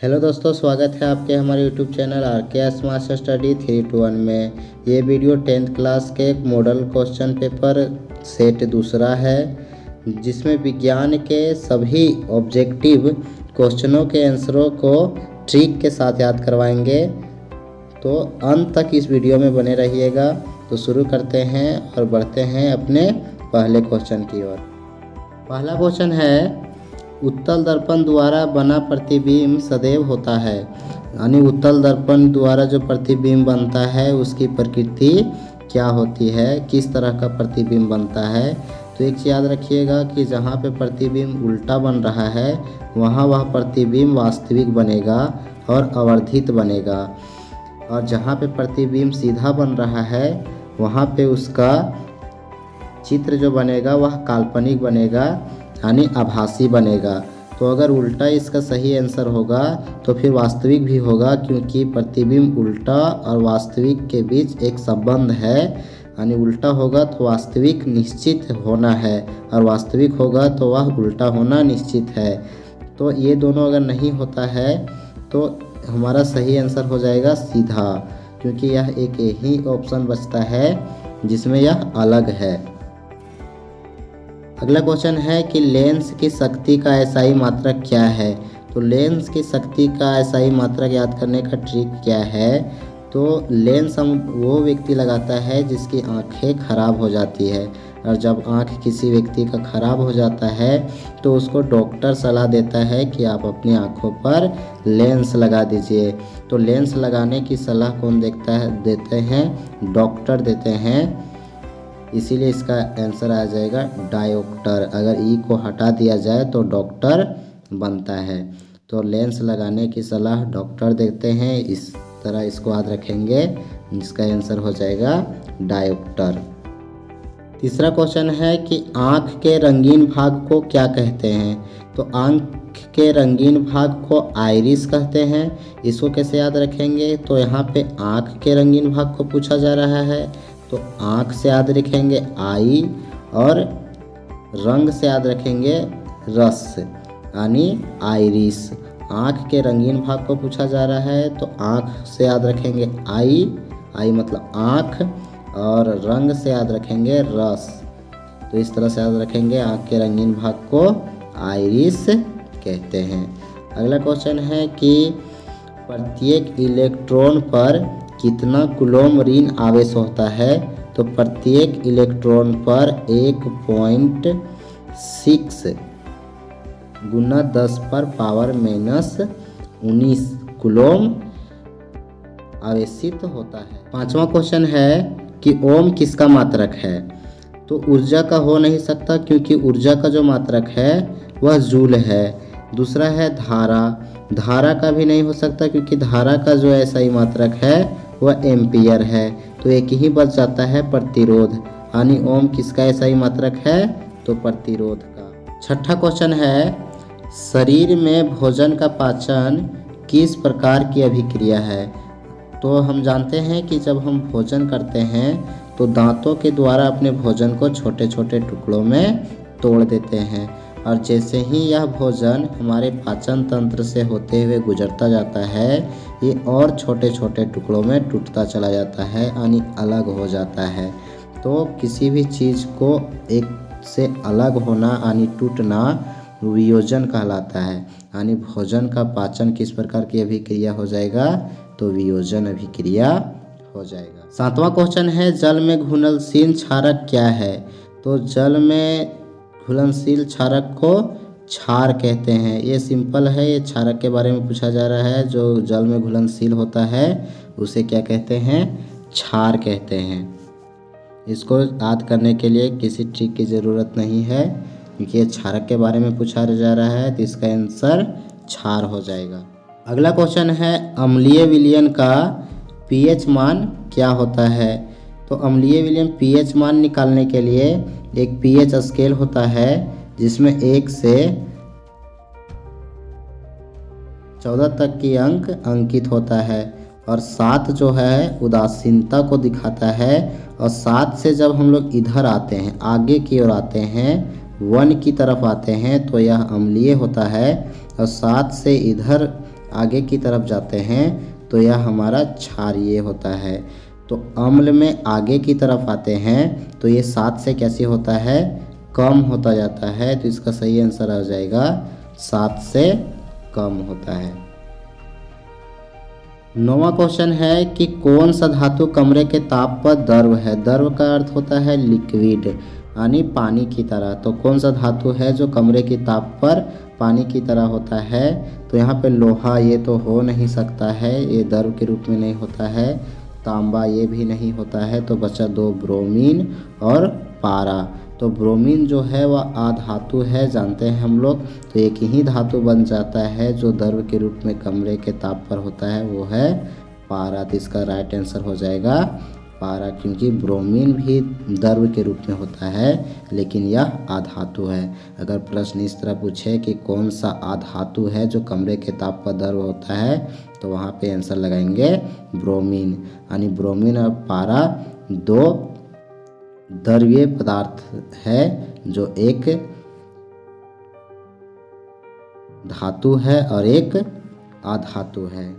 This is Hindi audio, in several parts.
हेलो दोस्तों, स्वागत है आपके हमारे यूट्यूब चैनल आर के स्मार्ट स्टडी 3 to 1 में। ये वीडियो 10th क्लास के एक मॉडल क्वेश्चन पेपर सेट दूसरा है, जिसमें विज्ञान के सभी ऑब्जेक्टिव क्वेश्चनों के आंसरों को ट्रिक के साथ याद करवाएंगे। तो अंत तक इस वीडियो में बने रहिएगा। तो शुरू करते हैं और बढ़ते हैं अपने पहले क्वेश्चन की ओर। पहला क्वेश्चन है, उत्तल दर्पण द्वारा बना प्रतिबिंब सदैव होता है। यानी उत्तल दर्पण द्वारा जो प्रतिबिंब बनता है उसकी प्रकृति क्या होती है, किस तरह का प्रतिबिंब बनता है। तो एक चीज़ याद रखिएगा कि जहाँ पे प्रतिबिंब उल्टा बन रहा है वहाँ वह प्रतिबिंब वास्तविक बनेगा और आवर्धित बनेगा, और जहाँ पे प्रतिबिंब सीधा बन रहा है वहाँ पे उसका चित्र जो बनेगा वह काल्पनिक बनेगा, यानी आभासी बनेगा। तो अगर उल्टा इसका सही आंसर होगा तो फिर वास्तविक भी होगा, क्योंकि प्रतिबिंब उल्टा और वास्तविक के बीच एक संबंध है। यानी उल्टा होगा तो वास्तविक निश्चित होना है और वास्तविक होगा तो वह उल्टा होना निश्चित है। तो ये दोनों अगर नहीं होता है तो हमारा सही आंसर हो जाएगा सीधा, क्योंकि यह एक ही ऑप्शन बचता है जिसमें यह अलग है। अगला क्वेश्चन है कि लेंस की शक्ति का एसआई मात्रक क्या है। तो लेंस की शक्ति का एसआई मात्रक याद करने का ट्रिक क्या है। तो लेंस हम वो व्यक्ति लगाता है जिसकी आंखें खराब हो जाती है, और जब आंख किसी व्यक्ति का खराब हो जाता है तो उसको डॉक्टर सलाह देता है कि आप अपनी आंखों पर लेंस लगा दीजिए। तो लेंस लगाने की सलाह कौन देते हैं? डॉक्टर देते हैं। इसीलिए इसका आंसर आ जाएगा डायोप्टर। अगर ई को हटा दिया जाए तो डॉक्टर बनता है। तो लेंस लगाने की सलाह डॉक्टर देते हैं, इस तरह इसको याद रखेंगे, जिसका आंसर हो जाएगा डायोप्टर। तीसरा क्वेश्चन है कि आँख के रंगीन भाग को क्या कहते हैं। तो आँख के रंगीन भाग को आइरिस कहते हैं। इसको कैसे याद रखेंगे? तो यहाँ पे आँख के रंगीन भाग को पूछा जा रहा है, तो आँख से याद रखेंगे आई, और रंग से याद रखेंगे रस, यानी आइरिस। आँख के रंगीन भाग को पूछा जा रहा है तो आँख से याद रखेंगे आई मतलब आँख, और रंग से याद रखेंगे रस। तो इस तरह से याद रखेंगे, आँख के रंगीन भाग को आइरिस कहते हैं। अगला क्वेश्चन है कि प्रत्येक इलेक्ट्रॉन पर कितना कूलॉम ऋण आवेश होता है। तो प्रत्येक इलेक्ट्रॉन पर 1.6 गुना 10⁻⁻⁻19 कूलॉम आवेशित होता है। पांचवा क्वेश्चन है कि ओम किसका मात्रक है। तो ऊर्जा का हो नहीं सकता, क्योंकि ऊर्जा का जो मात्रक है वह जूल है। दूसरा है धारा का भी नहीं हो सकता, क्योंकि धारा का जो एसआई मात्रक है वह एम्पियर है। तो एक ही बच जाता है प्रतिरोध, यानी ओम किसका एसआई मात्रक है? तो प्रतिरोध का। छठा क्वेश्चन है, शरीर में भोजन का पाचन किस प्रकार की अभिक्रिया है। तो हम जानते हैं कि जब हम भोजन करते हैं तो दांतों के द्वारा अपने भोजन को छोटे छोटे टुकड़ों में तोड़ देते हैं, और जैसे ही यह भोजन हमारे पाचन तंत्र से होते हुए गुजरता जाता है ये और छोटे छोटे टुकड़ों में टूटता चला जाता है, यानी अलग हो जाता है। तो किसी भी चीज़ को एक से अलग होना यानी टूटना वियोजन कहलाता है। यानी भोजन का पाचन किस प्रकार की अभिक्रिया हो जाएगा? तो वियोजन अभिक्रिया हो जाएगा। सातवां क्वेश्चन है, जल में घुलनशील क्षारक क्या है। तो जल में घुलनशील क्षारक को क्षार कहते हैं। ये सिंपल है, ये क्षारक के बारे में पूछा जा रहा है। जो जल में घुलनशील होता है उसे क्या कहते हैं? क्षार कहते हैं। इसको याद करने के लिए किसी ट्रिक की ज़रूरत नहीं है, क्योंकि ये क्षारक के बारे में पूछा जा रहा है, तो इसका आंसर क्षार हो जाएगा। अगला क्वेश्चन है, अम्लीय विलयन का पीएच मान क्या होता है। तो अम्लीय विलयन पीएच मान निकालने के लिए एक पीएच स्केल होता है, जिसमें 1 से 14 तक की अंक अंकित होता है, और 7 जो है उदासीनता को दिखाता है, और 7 से जब हम लोग इधर आते हैं, आगे की ओर आते हैं, 1 की तरफ आते हैं, तो यह अम्लीय होता है, और 7 से इधर आगे की तरफ जाते हैं तो यह हमारा क्षारीय होता है। तो अम्ल में आगे की तरफ आते हैं तो ये 7 से कैसे होता है, कम होता जाता है। तो इसका सही आंसर आ जाएगा 7 से कम होता है। 9वां क्वेश्चन है कि कौन सा धातु कमरे के ताप पर द्रव है। द्रव का अर्थ होता है लिक्विड यानी पानी की तरह। तो कौन सा धातु है जो कमरे के ताप पर पानी की तरह होता है। तो यहाँ पे लोहा ये तो हो नहीं सकता है, ये द्रव के रूप में नहीं होता है। तांबा ये भी नहीं होता है। तो बचा 2 ब्रोमीन और पारा। तो ब्रोमीन जो है वह अधातु है, जानते हैं हम लोग। तो एक ही धातु बन जाता है जो द्रव के रूप में कमरे के ताप पर होता है, वो है पारा। तो इसका राइट आंसर हो जाएगा पारा, क्योंकि ब्रोमीन भी द्रव के रूप में होता है लेकिन यह अधातु है। अगर प्रश्न इस तरह पूछे कि कौन सा अधातु है जो कमरे के ताप पर द्रव होता है तो वहाँ पे आंसर लगाएंगे ब्रोमीन। यानी ब्रोमीन और पारा 2 द्रव्य पदार्थ है जो एक धातु है और एक अधातु है।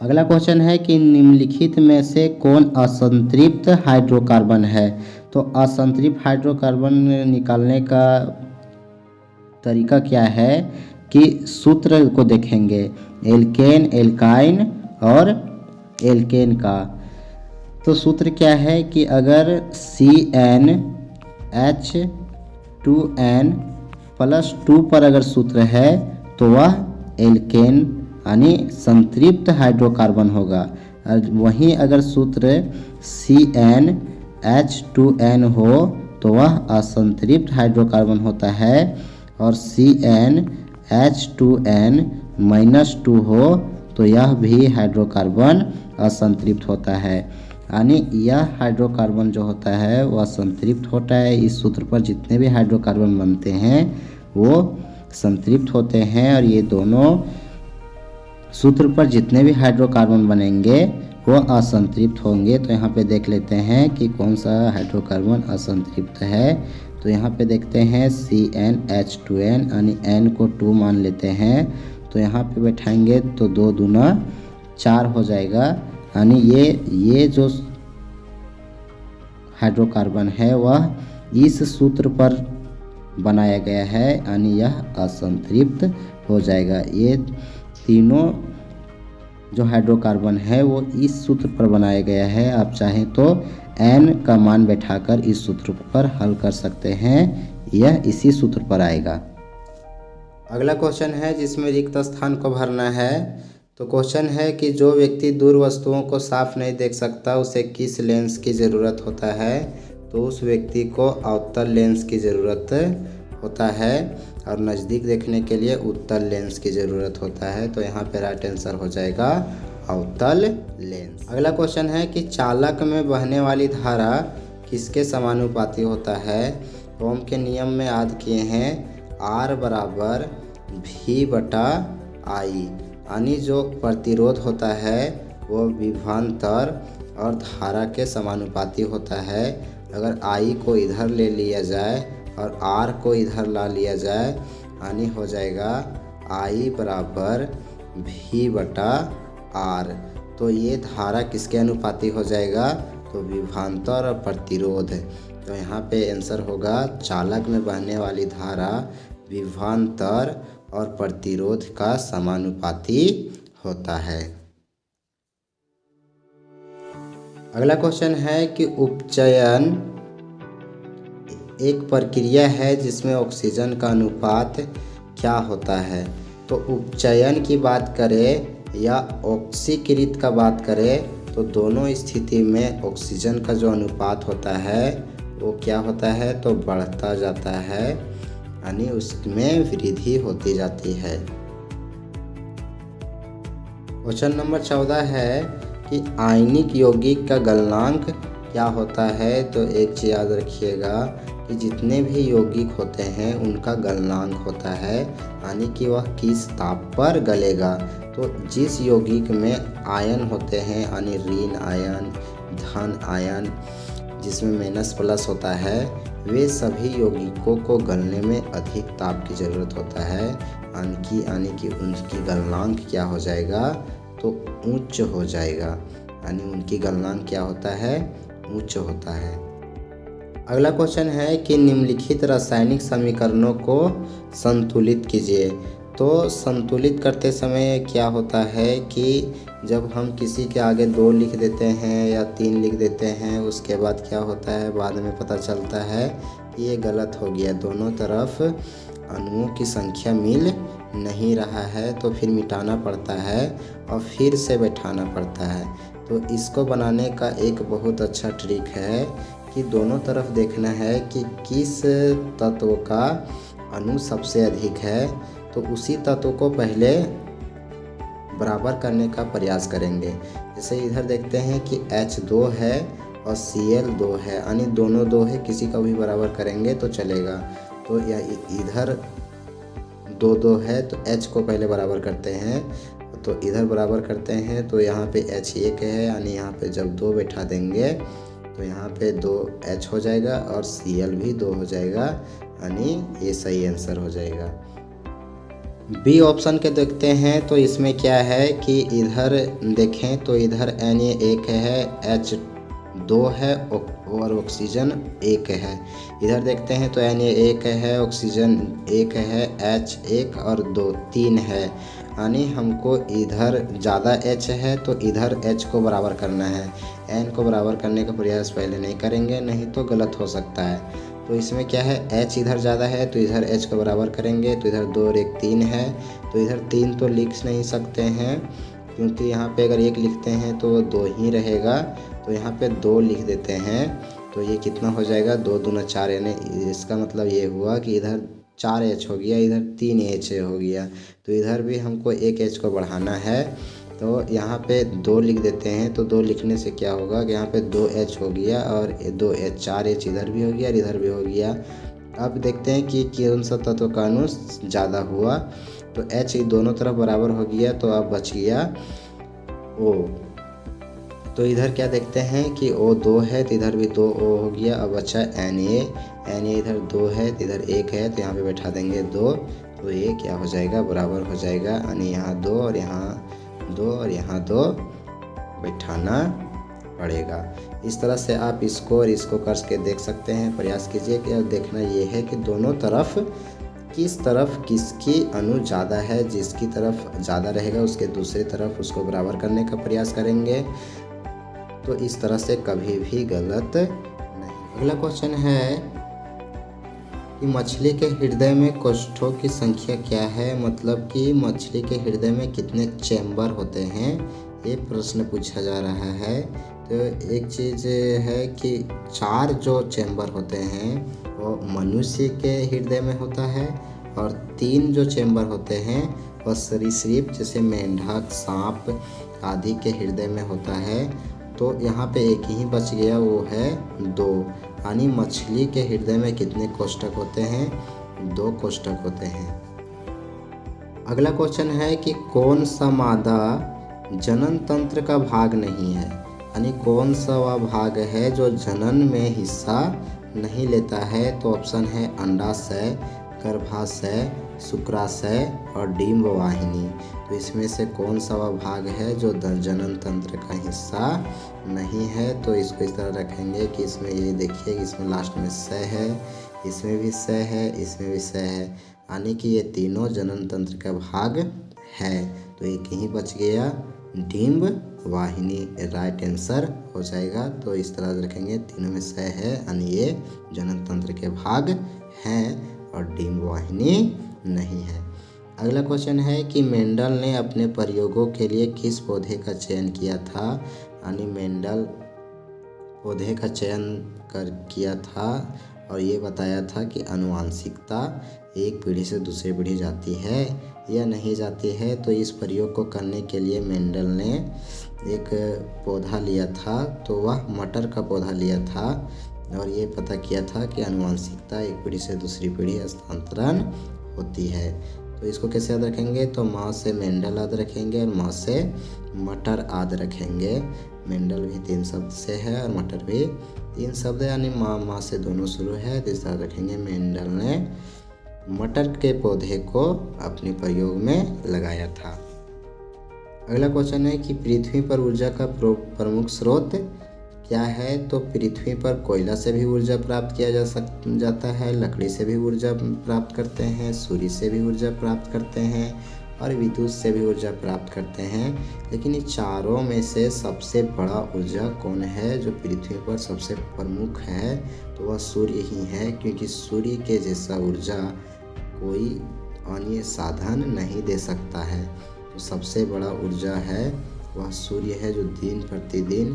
अगला क्वेश्चन है कि निम्नलिखित में से कौन असंतृप्त हाइड्रोकार्बन है। तो असंतृप्त हाइड्रोकार्बन निकालने का तरीका क्या है कि सूत्र को देखेंगे, एल्केन, एल्काइन और एल्केन का। तो सूत्र क्या है कि अगर CnH2n+2 पर अगर सूत्र है तो वह एल्केन यानी संतृप्त हाइड्रोकार्बन होगा। और वहीं अगर सूत्र CnH2n हो तो वह असंतृप्त हाइड्रोकार्बन होता है। और CnH2n-2 हो तो यह भी हाइड्रोकार्बन असंतृप्त होता है। यानी यह हाइड्रोकार्बन जो होता है वह संतृप्त होता है। इस सूत्र पर जितने भी हाइड्रोकार्बन बनते हैं वो संतृप्त होते हैं और ये दोनों सूत्र पर जितने भी हाइड्रोकार्बन बनेंगे वो असंतृप्त होंगे। तो यहाँ पे देख लेते हैं कि कौन सा हाइड्रोकार्बन असंतृप्त है। तो यहाँ पे देखते हैं CnH2n यानी n को 2 मान लेते हैं। तो यहाँ पे बैठाएंगे तो 2 दूना 4 हो जाएगा। यानी ये जो हाइड्रोकार्बन है वह इस सूत्र पर बनाया गया है, यानी यह असंतृप्त हो जाएगा। ये तीनों जो हाइड्रोकार्बन है वो इस सूत्र पर बनाया गया है। आप चाहें तो n का मान बैठाकर इस सूत्र पर हल कर सकते हैं, यह इसी सूत्र पर आएगा। अगला क्वेश्चन है जिसमें रिक्त स्थान को भरना है। तो क्वेश्चन है कि जो व्यक्ति दूर वस्तुओं को साफ नहीं देख सकता उसे किस लेंस की ज़रूरत होता है। तो उस व्यक्ति को अवतल लेंस की ज़रूरत होता है और नज़दीक देखने के लिए उत्तल लेंस की ज़रूरत होता है। तो यहाँ पे राइट आंसर हो जाएगा अवतल लेंस। अगला क्वेश्चन है कि चालक में बहने वाली धारा किसके समानुपाती होता है। ओम के नियम में याद किए हैं R बराबर V/I, यानी जो प्रतिरोध होता है वो विभवांतर और धारा के समानुपाती होता है। अगर I को इधर ले लिया जाए और R को इधर ला लिया जाए यानी हो जाएगा I बराबर V/R। तो ये धारा किसके अनुपाती हो जाएगा, तो विभवांतर और प्रतिरोध। तो यहाँ पे आंसर होगा चालक में बहने वाली धारा विभवांतर और प्रतिरोध का समानुपाती होता है। अगला क्वेश्चन है कि उपचयन एक प्रक्रिया है जिसमें ऑक्सीजन का अनुपात क्या होता है। तो उपचयन की बात करें या ऑक्सीकृत का बात करें तो दोनों स्थिति में ऑक्सीजन का जो अनुपात होता है वो क्या होता है, तो बढ़ता जाता है, यानी उसमें वृद्धि होती जाती है। क्वेश्चन नंबर 14 है कि आयनिक यौगिक का गलनांक क्या होता है। तो एक चीज़ याद रखिएगा कि जितने भी यौगिक होते हैं उनका गलनांक होता है, यानी कि वह किस ताप पर गलेगा। तो जिस यौगिक में आयन होते हैं यानी ऋण आयन, धन आयन, जिसमें माइनस प्लस होता है, वे सभी यौगिकों को गलने में अधिक ताप की ज़रूरत होता है, यानी कि उनकी गलनांक क्या हो जाएगा, तो उच्च हो जाएगा, यानी उनकी गलनांक क्या होता है, उच्च होता है। अगला क्वेश्चन है कि निम्नलिखित रासायनिक समीकरणों को संतुलित कीजिए। तो संतुलित करते समय क्या होता है कि जब हम किसी के आगे 2 लिख देते हैं या 3 लिख देते हैं, उसके बाद क्या होता है, बाद में पता चलता है कि ये गलत हो गया, दोनों तरफ अणुओं की संख्या मिल नहीं रहा है, तो फिर मिटाना पड़ता है और फिर से बैठाना पड़ता है। तो इसको बनाने का एक बहुत अच्छा ट्रिक है कि दोनों तरफ देखना है कि किस तत्व का अणु सबसे अधिक है, तो उसी तत्व को पहले बराबर करने का प्रयास करेंगे। जैसे इधर देखते हैं कि H2 है और Cl 2 है, यानी दोनों 2 है, किसी का भी बराबर करेंगे तो चलेगा। तो इधर 2 है तो H को पहले बराबर करते हैं, तो इधर बराबर करते हैं, तो यहाँ पे H1 है, यानी यहाँ पे जब 2 बैठा देंगे तो यहाँ पे 2H हो जाएगा और Cl भी 2 हो जाएगा, यानी ये सही आंसर हो जाएगा। बी ऑप्शन के देखते हैं तो इसमें क्या है कि इधर देखें तो इधर Na1 है, H2 है और ऑक्सीजन 1 है। इधर देखते हैं तो Na1 है, ऑक्सीजन 1 है, H1 और 2 3 है, यानी हमको इधर ज़्यादा H है तो इधर H को बराबर करना है। N को बराबर करने का प्रयास पहले नहीं करेंगे, नहीं तो गलत हो सकता है। तो इसमें क्या है, H इधर ज़्यादा है तो इधर H को बराबर करेंगे, तो इधर 2 और 1 3 है, तो इधर 3 तो लिख नहीं सकते हैं क्योंकि यहाँ पे अगर 1 लिखते हैं तो 2 ही रहेगा, तो यहाँ पे 2 लिख देते हैं, तो ये कितना हो जाएगा, 2 दूना 4, यानी इसका मतलब ये हुआ कि इधर 4H हो गया, इधर 3H हो गया, तो इधर भी हमको 1H को बढ़ाना है, तो यहाँ पे 2 लिख देते हैं। तो 2 लिखने से क्या होगा कि यहाँ पे 2H हो गया और 2H 4H इधर भी हो गया और इधर भी हो गया। अब देखते हैं कि कौन सा तत्व का अणु ज़्यादा हुआ, तो H दोनों तरफ बराबर हो गया, तो अब बच गया O। तो इधर क्या देखते हैं कि O 2 है तो इधर भी 2 O हो गया, अब अच्छा Na इधर 2 है तो इधर 1 है, तो यहाँ पे बैठा देंगे 2, तो ये क्या हो जाएगा, बराबर हो जाएगा, यानी यहाँ 2 और यहाँ 2 और यहाँ 2 बैठाना पड़ेगा। इस तरह से आप इसको और इसको करके देख सकते हैं, प्रयास कीजिए कि देखना ये है कि दोनों तरफ किस तरफ किसकी अणु ज़्यादा है, जिसकी तरफ ज़्यादा रहेगा उसके दूसरी तरफ उसको बराबर करने का प्रयास करेंगे, तो इस तरह से कभी भी गलत नहीं। अगला क्वेश्चन है कि मछली के हृदय में कोष्ठों की संख्या क्या है, मतलब कि मछली के हृदय में कितने चैम्बर होते हैं, ये प्रश्न पूछा जा रहा है। तो एक चीज़ है कि 4 जो चैम्बर होते हैं वो मनुष्य के हृदय में होता है, और 3 जो चैम्बर होते हैं वो सरीसृप जैसे मेंढक, सांप आदि के हृदय में होता है। तो यहाँ पे एक ही बच गया, वो है 2, यानी मछली के हृदय में कितने कोष्ठक होते हैं, 2 कोष्ठक होते हैं। अगला क्वेश्चन है कि कौन सा मादा जनन तंत्र का भाग नहीं है, यानी कौन सा वह भाग है जो जनन में हिस्सा नहीं लेता है। तो ऑप्शन है अंडाशय, गर्भाशय, शुक्राशय और डिंब वाहिनी। तो इसमें से कौन सा वह भाग है जो जनन तंत्र का हिस्सा नहीं है। तो इसको इस तरह रखेंगे कि इसमें ये देखिए कि इसमें लास्ट में स है, इसमें भी स है, इसमें भी स है, यानी कि ये तीनों जनन तंत्र का भाग है। तो एक ही बच गया, डिंब वाहिनी राइट आंसर हो जाएगा। तो इस तरह रखेंगे, तीनों में स है यानी ये जनन तंत्र के भाग हैं और डिंब वाहिनी नहीं है। अगला क्वेश्चन है कि मेंडल ने अपने प्रयोगों के लिए किस पौधे का चयन किया था, यानी मेंडल पौधे का चयन किया था और ये बताया था कि आनुवांशिकता एक पीढ़ी से दूसरी पीढ़ी जाती है या नहीं जाती है। तो इस प्रयोग को करने के लिए मेंडल ने एक पौधा लिया था, तो वह मटर का पौधा लिया था और ये पता किया था कि आनुवांशिकता एक पीढ़ी से दूसरी पीढ़ी हस्तांतरण होती है। तो इसको कैसे याद रखेंगे, तो माँ से मेंडल याद रखेंगे और माँ से मटर याद रखेंगे। मेंडल भी 3 शब्द से है और मटर भी 3 शब्द है, यानी माँ से दोनों शुरू है। तो इस तरह रखेंगे, मेंडल ने मटर के पौधे को अपने प्रयोग में लगाया था। अगला क्वेश्चन है कि पृथ्वी पर ऊर्जा का प्रमुख स्रोत क्या है। तो पृथ्वी पर कोयला से भी ऊर्जा प्राप्त किया जाता है, लकड़ी से भी ऊर्जा प्राप्त करते हैं, सूर्य से भी ऊर्जा प्राप्त करते हैं और विद्युत से भी ऊर्जा प्राप्त करते हैं। लेकिन इन चारों में से सबसे बड़ा ऊर्जा कौन है जो पृथ्वी पर सबसे प्रमुख है, तो वह सूर्य ही है, क्योंकि सूर्य के जैसा ऊर्जा कोई अन्य साधन नहीं दे सकता है। तो सबसे बड़ा ऊर्जा है वह सूर्य है, जो दिन प्रतिदिन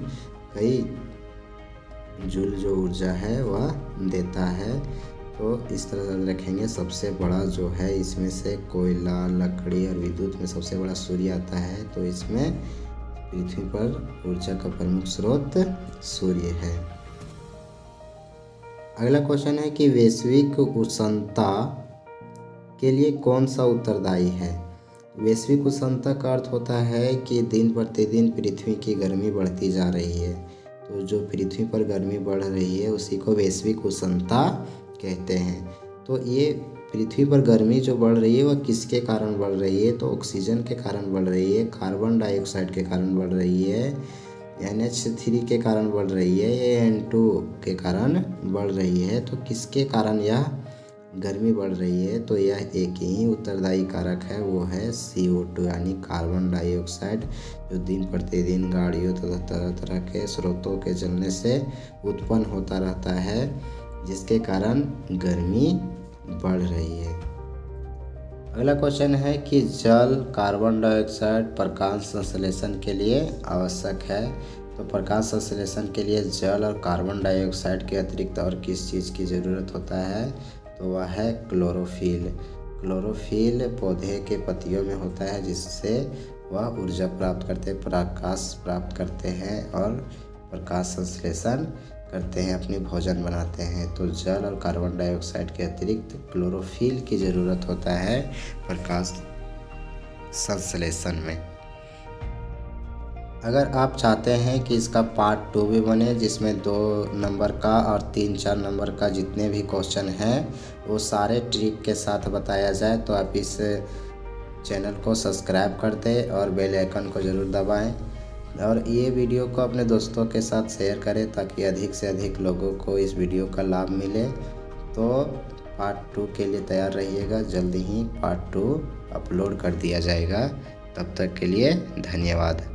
कई जूल जो ऊर्जा है वह देता है। तो इस तरह याद रखेंगे, सबसे बड़ा जो है इसमें से कोयला, लकड़ी और विद्युत में सबसे बड़ा सूर्य आता है। तो इसमें पृथ्वी पर ऊर्जा का प्रमुख स्रोत सूर्य है। अगला क्वेश्चन है कि वैश्विक उष्णता के लिए कौन सा उत्तरदायी है। वैश्विक उष्णता का अर्थ होता है कि दिन प्रतिदिन पृथ्वी की गर्मी बढ़ती जा रही है। तो जो पृथ्वी पर गर्मी बढ़ रही है उसी को वैश्विक उष्णता कहते हैं। तो ये पृथ्वी पर गर्मी जो बढ़ रही है वह किसके कारण बढ़ रही है, तो ऑक्सीजन के कारण बढ़ रही है, कार्बन डाइऑक्साइड के कारण बढ़ रही है, NH3 के कारण बढ़ रही है, या N2 के कारण बढ़ रही है। तो किसके कारण यह गर्मी बढ़ रही है, तो यह एक ही उत्तरदायी कारक है, वो है CO2 यानी कार्बन डाइऑक्साइड, जो दिन प्रतिदिन गाड़ियों तथा तरह तरह के स्रोतों के जलने से उत्पन्न होता रहता है, जिसके कारण गर्मी बढ़ रही है। अगला क्वेश्चन है कि जल कार्बन डाइऑक्साइड प्रकाश संश्लेषण के लिए आवश्यक है। तो प्रकाश संश्लेषण के लिए जल और कार्बन डाइऑक्साइड के अतिरिक्त और किस चीज़ की ज़रूरत होता है, तो वह है क्लोरोफिल। क्लोरोफिल पौधे के पत्तियों में होता है, जिससे वह ऊर्जा प्राप्त करते, प्रकाश प्राप्त करते हैं और प्रकाश संश्लेषण करते हैं, अपने भोजन बनाते हैं। तो जल और कार्बन डाइऑक्साइड के अतिरिक्त क्लोरोफिल की ज़रूरत होता है प्रकाश संश्लेषण में। अगर आप चाहते हैं कि इसका पार्ट 2 भी बने, जिसमें 2 नंबर का और 3-4 नंबर का जितने भी क्वेश्चन हैं वो सारे ट्रिक के साथ बताया जाए, तो आप इस चैनल को सब्सक्राइब कर दें और बेल आइकन को ज़रूर दबाएं और ये वीडियो को अपने दोस्तों के साथ शेयर करें, ताकि अधिक से अधिक लोगों को इस वीडियो का लाभ मिले। तो पार्ट 2 के लिए तैयार रहिएगा, जल्दी ही पार्ट 2 अपलोड कर दिया जाएगा। तब तक के लिए धन्यवाद।